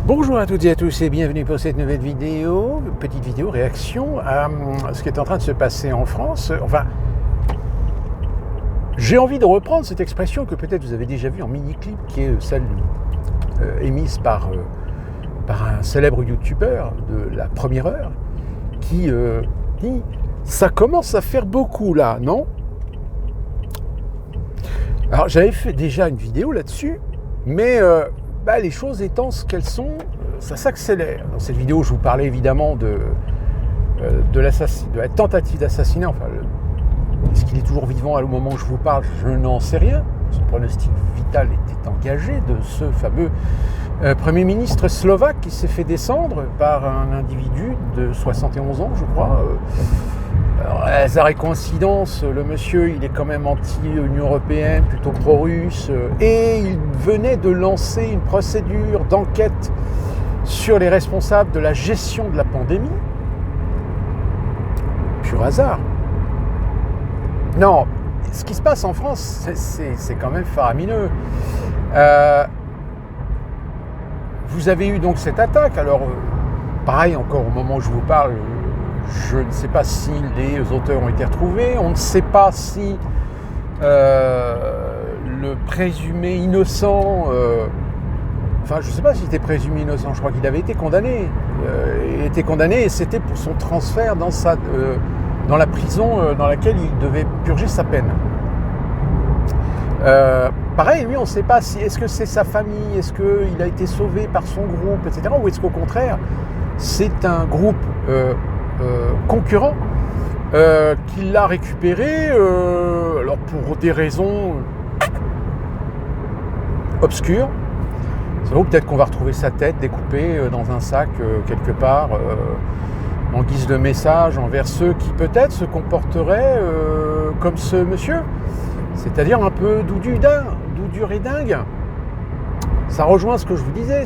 Bonjour à toutes et à tous et bienvenue pour cette nouvelle vidéo, petite vidéo réaction à ce qui est en train de se passer en France. Enfin, j'ai envie de reprendre cette expression que peut-être vous avez déjà vue en mini-clip, qui est celle émise par un célèbre youtubeur de la première heure, qui dit « ça commence à faire beaucoup là, non ?» Alors j'avais fait déjà une vidéo là-dessus, mais les choses étant ce qu'elles sont, ça s'accélère. Dans cette vidéo, je vous parlais évidemment de la tentative d'assassinat. Enfin, est-ce qu'il est toujours vivant au moment où je vous parle? Je n'en sais rien. Son pronostic vital était engagé de ce fameux Premier ministre slovaque qui s'est fait descendre par un individu de 71 ans, je crois. Alors, hasard et coïncidence, le monsieur, il est quand même anti-Union européenne, plutôt pro-russe, et il venait de lancer une procédure d'enquête sur les responsables de la gestion de la pandémie. Pur hasard. Non, ce qui se passe en France, c'est quand même faramineux. Vous avez eu donc cette attaque, alors pareil, encore au moment où je vous parle, je ne sais pas si les auteurs ont été retrouvés, on ne sait pas si le présumé innocent, je ne sais pas s'il était présumé innocent, je crois qu'il avait été condamné. Il était condamné et c'était pour son transfert dans la prison dans laquelle il devait purger sa peine. Pareil, lui, on ne sait pas si est-ce que c'est sa famille, est-ce qu'il a été sauvé par son groupe, etc. Ou est-ce qu'au contraire, c'est un groupe concurrent qui l'a récupéré alors pour des raisons obscures. C'est vrai, peut-être qu'on va retrouver sa tête découpée dans un sac quelque part en guise de message envers ceux qui peut-être se comporteraient comme ce monsieur, c'est-à-dire un peu doudure et dingue. Ça rejoint ce que je vous disais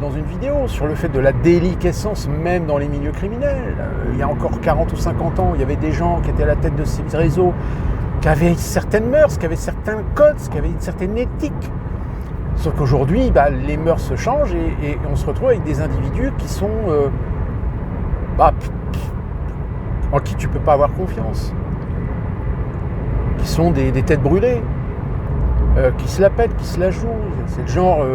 dans une vidéo sur le fait de la déliquescence même dans les milieux criminels. Il y a encore 40 ou 50 ans, il y avait des gens qui étaient à la tête de ces réseaux, qui avaient certaines mœurs, qui avaient certains codes, qui avaient une certaine éthique. Sauf qu'aujourd'hui, les mœurs se changent et on se retrouve avec des individus qui sont en qui tu ne peux pas avoir confiance, qui sont des têtes brûlées. Qui se la pètent, qui se la jouent. C'est le genre,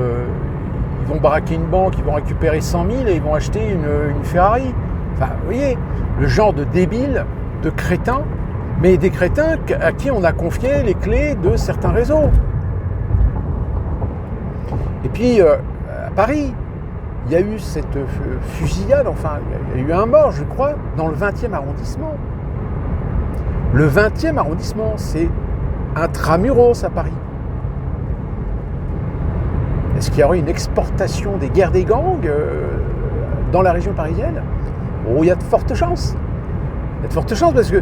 ils vont braquer une banque, ils vont récupérer 100 000 et ils vont acheter une Ferrari. Enfin, vous voyez, le genre de débiles, de crétins, mais des crétins à qui on a confié les clés de certains réseaux. Et puis, à Paris, il y a eu cette fusillade, il y a eu un mort, je crois, dans le 20e arrondissement. Le 20e arrondissement, c'est intramuros à Paris. Est-ce qu'il y aurait une exportation des guerres des gangs dans la région parisienne? Oh, il y a de fortes chances. Il y a de fortes chances parce que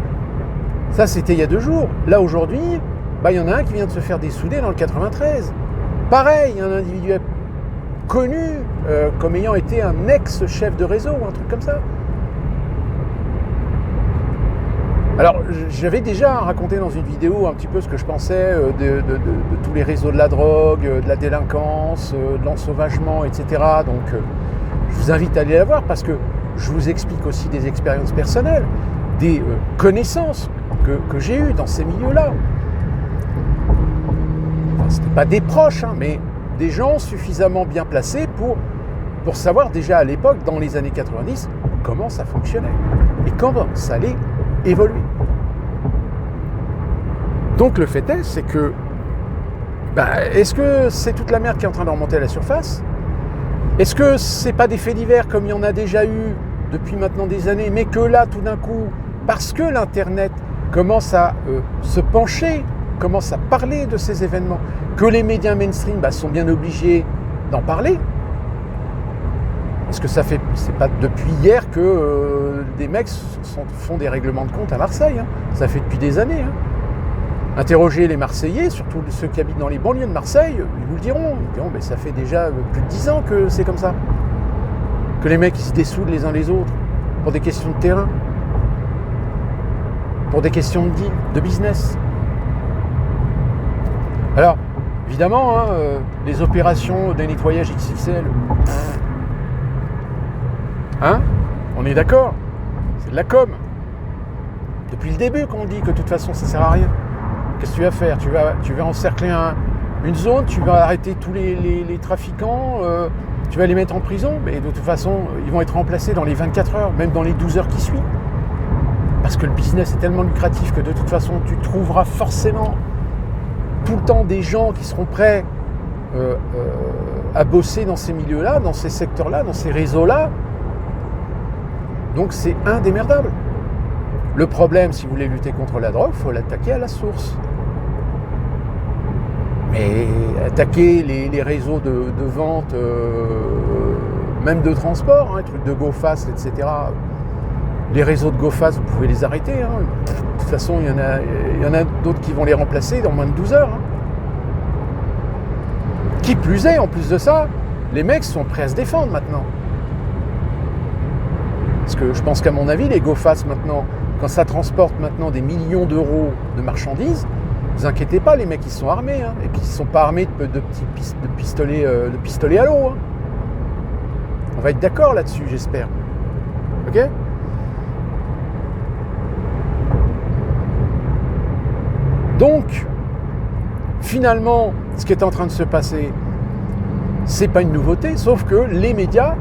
ça, c'était il y a 2 jours. Là, aujourd'hui, il y en a un qui vient de se faire dessouder dans le 93. Pareil, il y a un individu connu comme ayant été un ex-chef de réseau ou un truc comme ça. Alors, j'avais déjà raconté dans une vidéo un petit peu ce que je pensais de tous les réseaux de la drogue, de la délinquance, de l'ensauvagement, etc. Donc, je vous invite à aller la voir parce que je vous explique aussi des expériences personnelles, des connaissances que j'ai eues dans ces milieux-là. Enfin, ce n'étaient pas des proches, mais des gens suffisamment bien placés pour savoir déjà à l'époque, dans les années 90, comment ça fonctionnait et comment ça allait évoluer. Donc le fait est, c'est que est-ce que c'est toute la merde qui est en train de remonter à la surface? Est-ce que c'est pas des faits divers comme il y en a déjà eu depuis maintenant des années, mais que là tout d'un coup, parce que l'internet commence à se pencher, commence à parler de ces événements, que les médias mainstream sont bien obligés d'en parler? Parce que c'est pas depuis hier que des mecs font des règlements de compte à Marseille. Ça fait depuis des années. Interrogez les Marseillais, surtout ceux qui habitent dans les banlieues de Marseille, ils vous le diront. Ils diront, ça fait déjà plus de 10 ans que c'est comme ça. Que les mecs ils se dessoudent les uns les autres pour des questions de terrain, pour des questions de deal, de business. Alors, évidemment, les opérations de nettoyage XXL, Hein? On est d'accord? C'est de la com. Depuis le début qu'on dit que de toute façon ça sert à rien. Qu'est-ce que tu vas faire? Tu vas encercler une zone, tu vas arrêter tous les trafiquants, tu vas les mettre en prison, mais de toute façon ils vont être remplacés dans les 24 heures, même dans les 12 heures qui suivent. Parce que le business est tellement lucratif que de toute façon tu trouveras forcément tout le temps des gens qui seront prêts à bosser dans ces milieux-là, dans ces secteurs-là, dans ces réseaux-là. Donc c'est indémerdable. Le problème, si vous voulez lutter contre la drogue, il faut l'attaquer à la source. Mais attaquer les réseaux de vente, même de transport, hein, trucs de GoFast, etc. Les réseaux de GoFast, vous pouvez les arrêter. Hein. De toute façon, il y en a d'autres qui vont les remplacer dans moins de 12 heures. Hein. Qui plus est, en plus de ça, les mecs sont prêts à se défendre maintenant. Parce que je pense qu'à mon avis, les GoFast maintenant, quand ça transporte maintenant des millions d'euros de marchandises, ne vous inquiétez pas, les mecs ils sont armés, hein, et puis ils ne sont pas armés de pistolets à l'eau. Hein. On va être d'accord là-dessus, j'espère. Ok ? Donc, finalement, ce qui est en train de se passer, c'est pas une nouveauté, sauf que les médias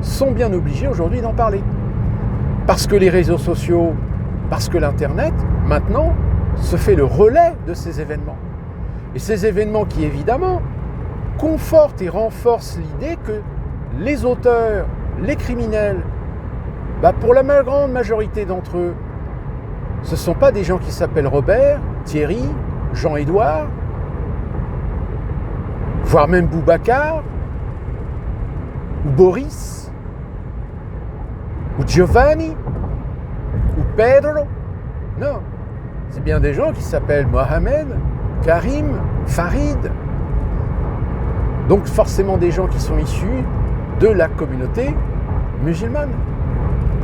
sont bien obligés aujourd'hui d'en parler. Parce que les réseaux sociaux, parce que l'Internet, maintenant, se fait le relais de ces événements. Et ces événements qui, évidemment, confortent et renforcent l'idée que les auteurs, les criminels, pour la grande majorité d'entre eux, ce ne sont pas des gens qui s'appellent Robert, Thierry, Jean-Édouard, voire même Boubacar, ou Boris, ou Giovanni, ou Pedro. Non, c'est bien des gens qui s'appellent Mohamed, Karim, Farid. Donc forcément des gens qui sont issus de la communauté musulmane.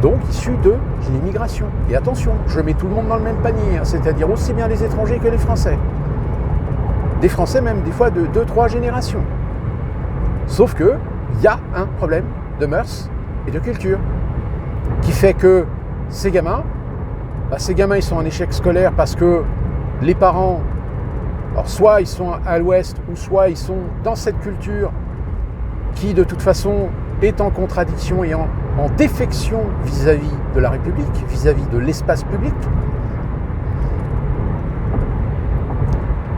Donc issus de l'immigration. Et attention, je mets tout le monde dans le même panier, hein, c'est-à-dire aussi bien les étrangers que les Français. Des Français même des fois de 2-3 générations. Sauf que il y a un problème de mœurs et de culture qui fait que ces gamins ils sont en échec scolaire parce que les parents, alors soit ils sont à l'ouest ou soit ils sont dans cette culture qui de toute façon est en contradiction et en défection vis-à-vis de la République, vis-à-vis de l'espace public.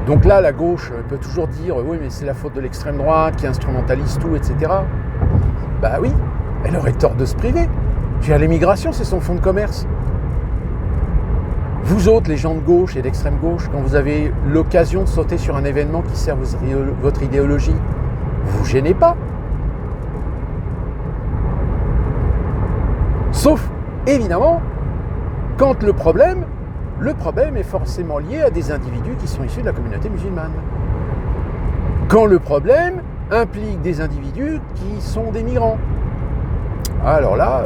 Donc là, la gauche peut toujours dire « oui, mais c'est la faute de l'extrême droite qui instrumentalise tout, etc. » Bah oui, elle aurait tort de se priver. Je veux dire, l'immigration, c'est son fonds de commerce. Vous autres, les gens de gauche et d'extrême gauche, quand vous avez l'occasion de sauter sur un événement qui sert votre idéologie, vous vous gênez pas. Sauf, évidemment, quand le problème est forcément lié à des individus qui sont issus de la communauté musulmane. Quand le problème implique des individus qui sont des migrants. Alors là,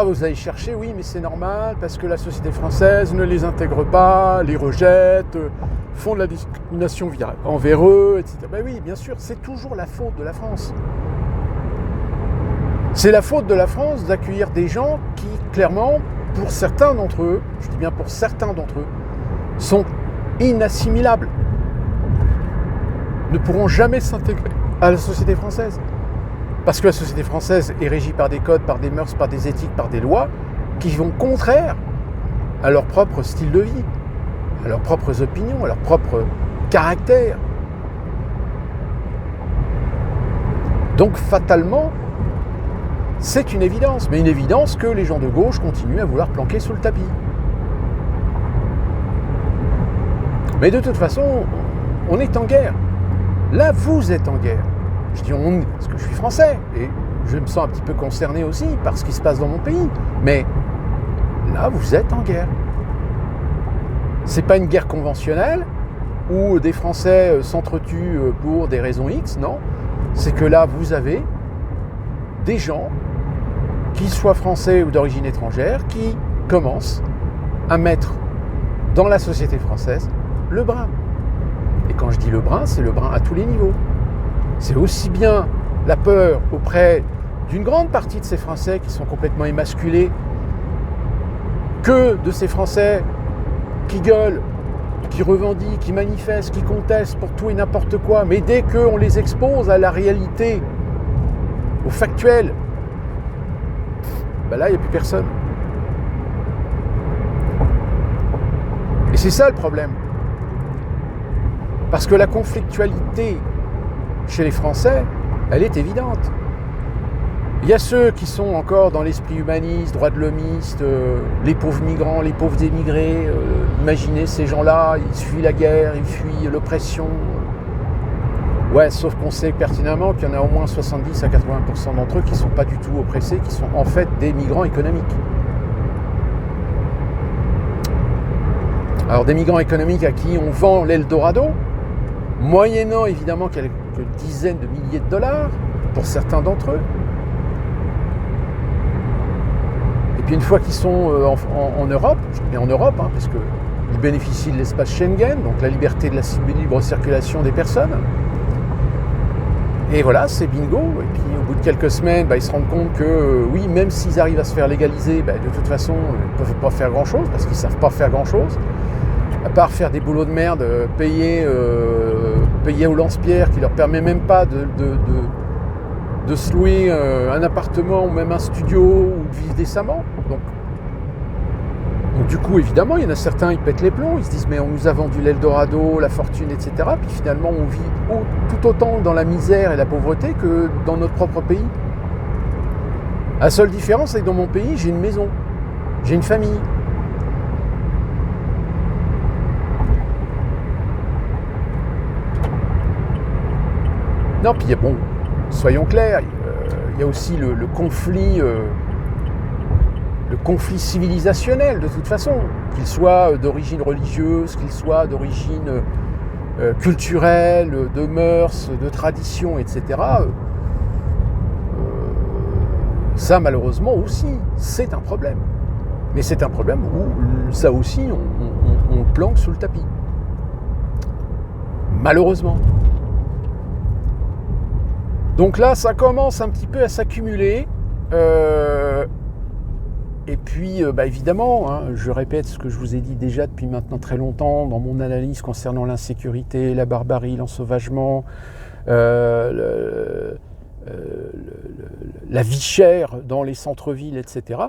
vous allez chercher, oui, mais c'est normal, parce que la société française ne les intègre pas, les rejette, font de la discrimination envers eux, etc. Ben oui, bien sûr, c'est toujours la faute de la France. C'est la faute de la France d'accueillir des gens qui, clairement, pour certains d'entre eux, je dis bien pour certains d'entre eux, sont inassimilables, ne pourront jamais s'intégrer à la société française. Parce que la société française est régie par des codes, par des mœurs, par des éthiques, par des lois qui vont contraire à leur propre style de vie, à leurs propres opinions, à leur propre caractère. Donc fatalement, c'est une évidence, mais une évidence que les gens de gauche continuent à vouloir planquer sous le tapis. Mais de toute façon, on est en guerre. Là, vous êtes en guerre. Je dis on parce que je suis français et je me sens un petit peu concerné aussi par ce qui se passe dans mon pays. Mais là, vous êtes en guerre. C'est pas une guerre conventionnelle où des Français s'entretuent pour des raisons X, non. C'est que là, vous avez des gens, qu'ils soient français ou d'origine étrangère, qui commencent à mettre dans la société française le brin. Et quand je dis le brin, c'est le brin à tous les niveaux. C'est aussi bien la peur auprès d'une grande partie de ces Français qui sont complètement émasculés, que de ces Français qui gueulent, qui revendiquent, qui manifestent, qui contestent pour tout et n'importe quoi. Mais dès qu'on les expose à la réalité, au factuel, là, il n'y a plus personne. Et c'est ça le problème. Parce que la conflictualité chez les Français, elle est évidente. Il y a ceux qui sont encore dans l'esprit humaniste, droit de l'homiste, les pauvres migrants, les pauvres émigrés. Imaginez ces gens-là, ils fuient la guerre, ils fuient l'oppression. Ouais, sauf qu'on sait pertinemment qu'il y en a au moins 70 à 80% d'entre eux qui ne sont pas du tout oppressés, qui sont en fait des migrants économiques. Alors des migrants économiques à qui on vend l'Eldorado, moyennant évidemment quelques dizaines de milliers de dollars pour certains d'entre eux. Et puis une fois qu'ils sont en Europe, je dis bien en Europe, parce qu'ils bénéficient de l'espace Schengen, donc la liberté de la libre circulation des personnes. Et voilà, c'est bingo. Et puis au bout de quelques semaines, ils se rendent compte que oui, même s'ils arrivent à se faire légaliser, de toute façon, ils ne peuvent pas faire grand-chose, parce qu'ils ne savent pas faire grand-chose. À part faire des boulots de merde, payer au lance-pierre, qui leur permet même pas de se louer un appartement ou même un studio ou de vivre décemment. Donc du coup, évidemment, il y en a certains, ils pètent les plombs, ils se disent mais on nous a vendu l'Eldorado, la fortune, etc. Puis finalement, on vit tout autant dans la misère et la pauvreté que dans notre propre pays. La seule différence, c'est que dans mon pays, j'ai une maison, j'ai une famille. Non, puis bon, soyons clairs, il y a aussi le conflit civilisationnel de toute façon, qu'il soit d'origine religieuse, qu'il soit d'origine culturelle, de mœurs, de tradition, etc. Ça, malheureusement aussi, c'est un problème. Mais c'est un problème où ça aussi, on le planque sous le tapis. Malheureusement. Donc là, ça commence un petit peu à s'accumuler. Et puis, évidemment, je répète ce que je vous ai dit déjà depuis maintenant très longtemps dans mon analyse concernant l'insécurité, la barbarie, l'ensauvagement, la vie chère dans les centres-villes, etc.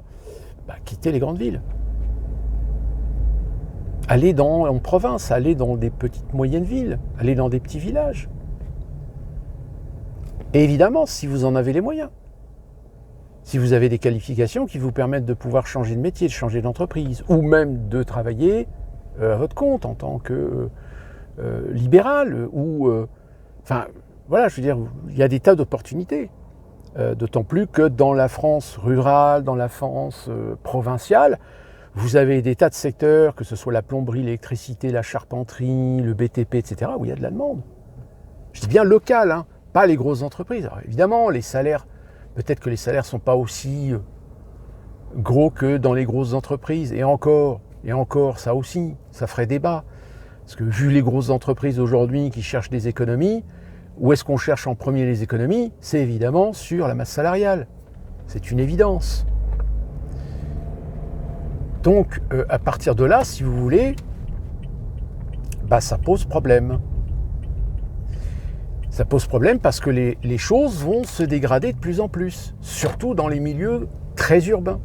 Quittez les grandes villes. Allez en province, allez dans des petites moyennes villes, allez dans des petits villages. Et évidemment, si vous en avez les moyens, si vous avez des qualifications qui vous permettent de pouvoir changer de métier, de changer d'entreprise, ou même de travailler à votre compte en tant que libéral, ou... voilà, je veux dire, il y a des tas d'opportunités. D'autant plus que dans la France rurale, dans la France provinciale, vous avez des tas de secteurs, que ce soit la plomberie, l'électricité, la charpenterie, le BTP, etc., où il y a de la demande. Je dis bien local, pas les grosses entreprises. Alors évidemment, les salaires, peut-être que les salaires ne sont pas aussi gros que dans les grosses entreprises. Et encore, ça aussi, ça ferait débat. Parce que vu les grosses entreprises aujourd'hui qui cherchent des économies, où est-ce qu'on cherche en premier les économies? C'est évidemment sur la masse salariale. C'est une évidence. Donc, à partir de là, si vous voulez, ça pose problème. Ça pose problème parce que les choses vont se dégrader de plus en plus, surtout dans les milieux très urbains.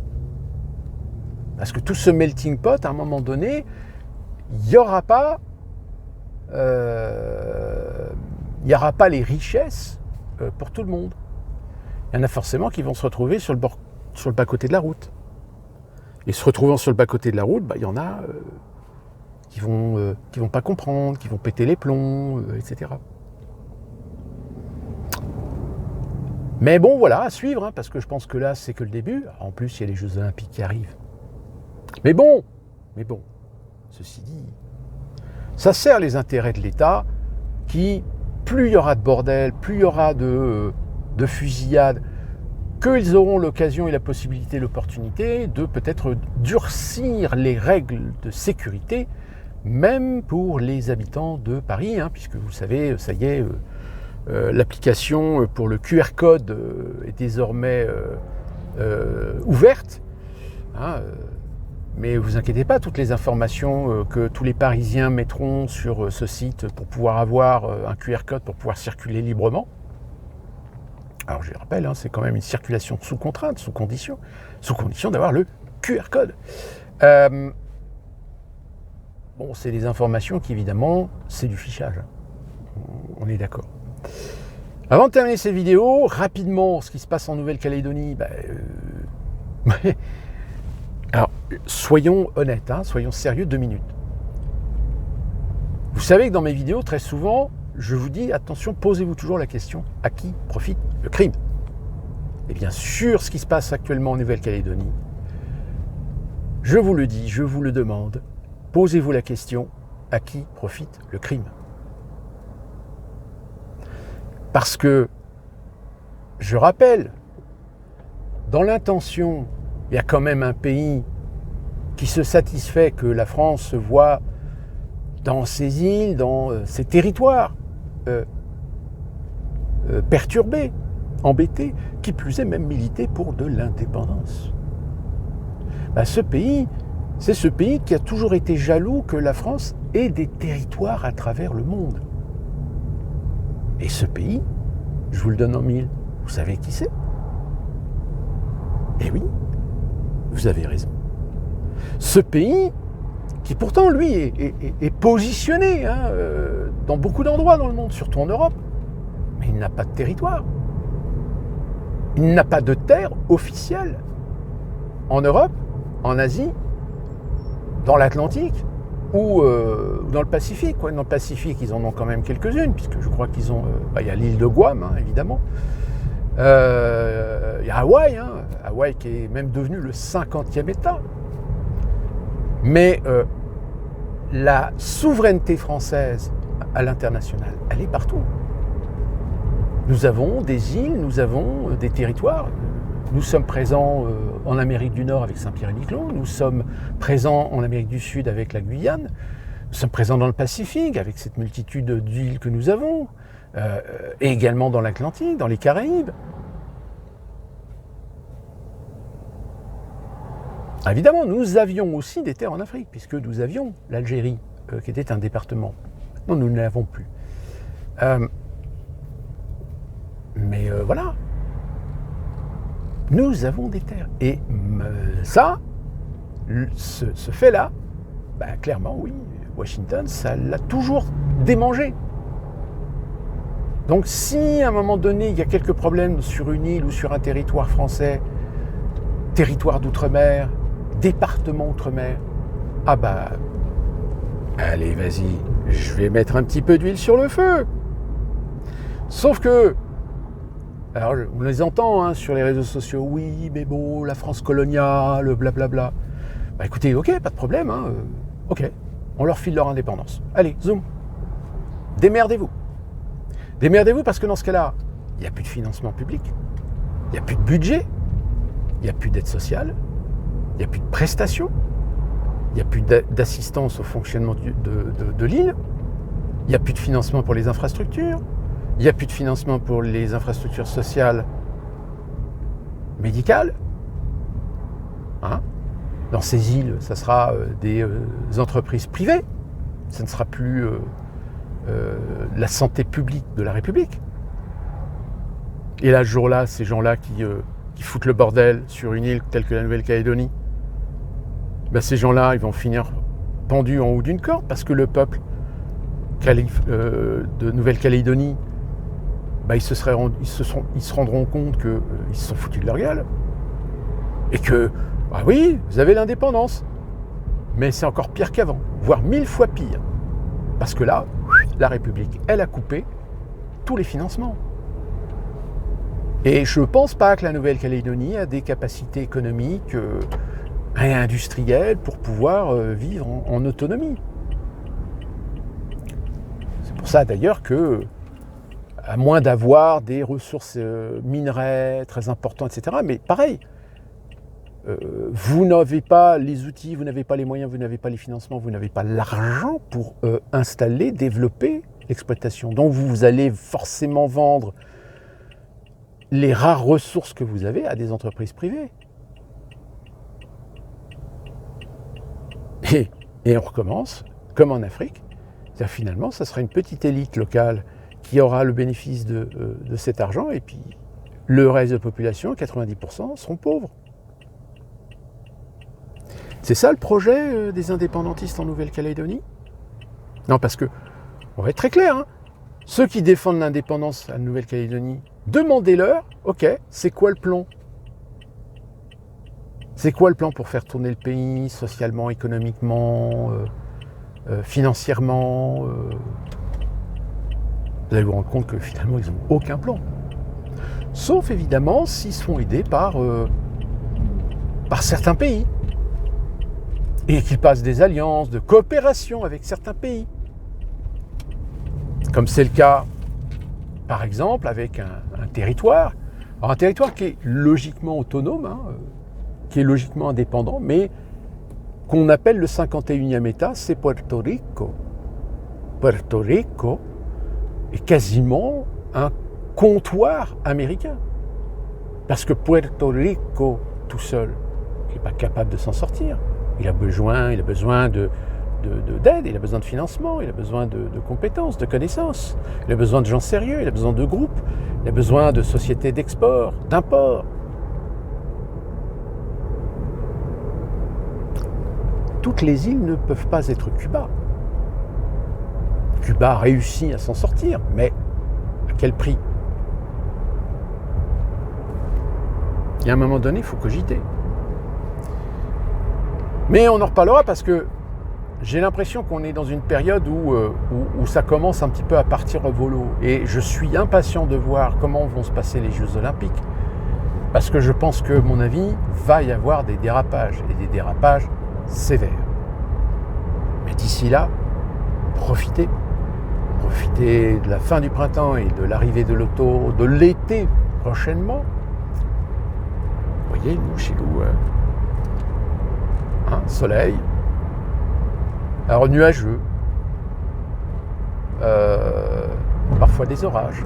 Parce que tout ce melting pot, à un moment donné, il n'y aura pas les richesses pour tout le monde. Il y en a forcément qui vont se retrouver sur le bas-côté de la route. Et se retrouvant sur le bas-côté de la route, il y en a qui vont pas comprendre, qui vont péter les plombs, etc. Mais bon, voilà, à suivre, parce que je pense que là, c'est que le début. En plus, il y a les Jeux Olympiques qui arrivent. Mais bon, ceci dit, ça sert les intérêts de l'État qui, plus il y aura de bordel, plus il y aura de fusillades, qu'ils auront l'occasion et la possibilité, l'opportunité de peut-être durcir les règles de sécurité, même pour les habitants de Paris, puisque vous le savez, ça y est, l'application pour le QR code est désormais ouverte. Hein, mais vous inquiétez pas, toutes les informations que tous les Parisiens mettront sur ce site pour pouvoir avoir un QR code pour pouvoir circuler librement. Alors je le rappelle, hein, c'est quand même une circulation sous contrainte, sous condition d'avoir le QR code. Bon, c'est des informations qui, évidemment, c'est du fichage. On est d'accord. Avant de terminer cette vidéo, rapidement, ce qui se passe en Nouvelle-Calédonie, alors, soyons honnêtes, hein, soyons sérieux 2 minutes. Vous savez que dans mes vidéos, très souvent, je vous dis, attention, posez-vous toujours la question, à qui profite le crime? Et bien sûr, ce qui se passe actuellement en Nouvelle-Calédonie, je vous le dis, je vous le demande, posez-vous la question, à qui profite le crime? Parce que, je rappelle, dans l'intention, il y a quand même un pays qui se satisfait que la France se voit dans ses îles, dans ses territoires, perturbés, embêtés, qui plus est même militer pour de l'indépendance. Ce pays, c'est ce pays qui a toujours été jaloux que la France ait des territoires à travers le monde. Et ce pays, je vous le donne en mille, vous savez qui c'est? Eh oui, vous avez raison. Ce pays, qui pourtant, lui, est positionné hein, dans beaucoup d'endroits dans le monde, surtout en Europe, mais il n'a pas de territoire. Il n'a pas de terre officielle en Europe, en Asie, dans l'Atlantique ou dans le Pacifique. Dans le Pacifique, ils en ont quand même quelques-unes, puisque je crois qu'ils ont... il y a l'île de Guam, hein, évidemment. Il y a Hawaï, hein, Hawaï qui est même devenu le 50e État. Mais la souveraineté française à l'international, elle est partout. Nous avons des îles, nous avons des territoires. Nous sommes présents en Amérique du Nord avec Saint-Pierre-et-Miquelon, nous sommes présents en Amérique du Sud avec la Guyane, nous sommes présents dans le Pacifique avec cette multitude d'îles que nous avons, et également dans l'Atlantique, dans les Caraïbes. Évidemment, nous avions aussi des terres en Afrique, puisque nous avions l'Algérie, qui était un département. Non, nous ne l'avons plus. Mais voilà. Nous avons des terres. Et ça, ce fait-là, clairement, oui, Washington, ça l'a toujours démangé. Donc si à un moment donné, il y a quelques problèmes sur une île ou sur un territoire français, territoire d'outre-mer, département outre-mer, allez, vas-y, je vais mettre un petit peu d'huile sur le feu. Sauf que, alors on les entend hein, sur les réseaux sociaux, oui, mais bon, la France coloniale, blablabla. Écoutez, ok, pas de problème, hein, ok, on leur file leur indépendance. Allez, zoom, démerdez-vous. Démerdez-vous parce que dans ce cas-là, il n'y a plus de financement public, il n'y a plus de budget, il n'y a plus d'aide sociale, il n'y a plus de prestations, il n'y a plus d'assistance au fonctionnement de l'île, il n'y a plus de financement pour les infrastructures, il n'y a plus de financement pour les infrastructures sociales, médicales. Hein? Dans ces îles, ça sera des entreprises privées, ce ne sera plus la santé publique de la République. Et là, ce jour-là, ces gens-là qui foutent le bordel sur une île telle que la Nouvelle-Calédonie, ces gens-là, ils vont finir pendus en haut d'une corde parce que le peuple de Nouvelle-Calédonie, ils se rendront compte qu'ils se sont foutus de leur gueule et que, oui, vous avez l'indépendance, mais c'est encore pire qu'avant, voire 1000 fois pire. Parce que là, la République, elle a coupé tous les financements. Et je ne pense pas que la Nouvelle-Calédonie a des capacités économiques et industrielles pour pouvoir vivre en autonomie. C'est pour ça d'ailleurs que, à moins d'avoir des ressources minerais très importantes, etc., mais pareil, vous n'avez pas les outils, vous n'avez pas les moyens, vous n'avez pas les financements, vous n'avez pas l'argent pour installer, développer l'exploitation, dont vous allez forcément vendre les rares ressources que vous avez à des entreprises privées. Et on recommence, comme en Afrique, c'est-à-dire finalement, ça sera une petite élite locale qui aura le bénéfice de cet argent, et puis le reste de la population, 90%, seront pauvres. C'est ça le projet des indépendantistes en Nouvelle-Calédonie? Non, parce que, on va être très clair, hein, ceux qui défendent l'indépendance à Nouvelle-Calédonie, demandez-leur, ok, c'est quoi le plan? C'est quoi le plan pour faire tourner le pays socialement, économiquement, financièrement Vous allez vous rendre compte que finalement, ils n'ont aucun plan. Sauf évidemment s'ils sont aidés par certains pays. Et qu'ils passent des alliances de coopération avec certains pays. Comme c'est le cas, par exemple, avec un territoire. Alors un territoire qui est logiquement autonome, hein, qui est logiquement indépendant, mais qu'on appelle le 51e État, c'est Puerto Rico. Puerto Rico est quasiment un comptoir américain. Parce que Puerto Rico, tout seul, n'est pas capable de s'en sortir. Il a besoin d'aide, il a besoin de financement, il a besoin de compétences, de connaissances, il a besoin de gens sérieux, il a besoin de groupes, il a besoin de sociétés d'export, d'import. Toutes les îles ne peuvent pas être Cuba. Cuba a réussi à s'en sortir, mais à quel prix? Il y a un moment donné, il faut cogiter. Mais on en reparlera parce que j'ai l'impression qu'on est dans une période où ça commence un petit peu à partir au volo. Et je suis impatient de voir comment vont se passer les Jeux Olympiques. Parce que je pense que, à mon avis, va y avoir des dérapages. Et des dérapages sévères. Mais d'ici là, profitez. Profitez de la fin du printemps et de l'arrivée de l'été prochainement. Vous voyez, nous, chez nous, soleil. Alors nuageux. Parfois des orages.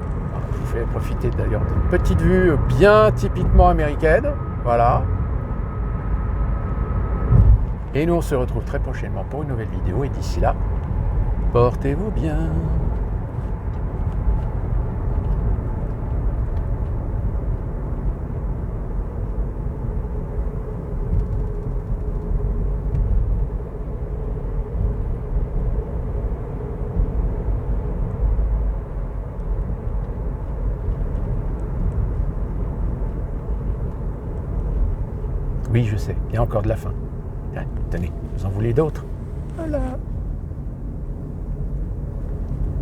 Je vous fais profiter d'ailleurs d'une petite vue bien typiquement américaine. Voilà. Et nous on se retrouve très prochainement pour une nouvelle vidéo. Et d'ici là, portez-vous bien. Oui, je sais, il y a encore de la faim. Tenez, vous en voulez d'autres? Voilà.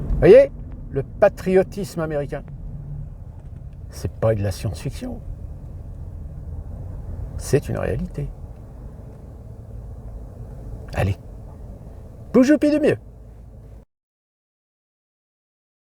Vous voyez, le patriotisme américain, c'est pas de la science-fiction. C'est une réalité. Allez, bougez de mieux.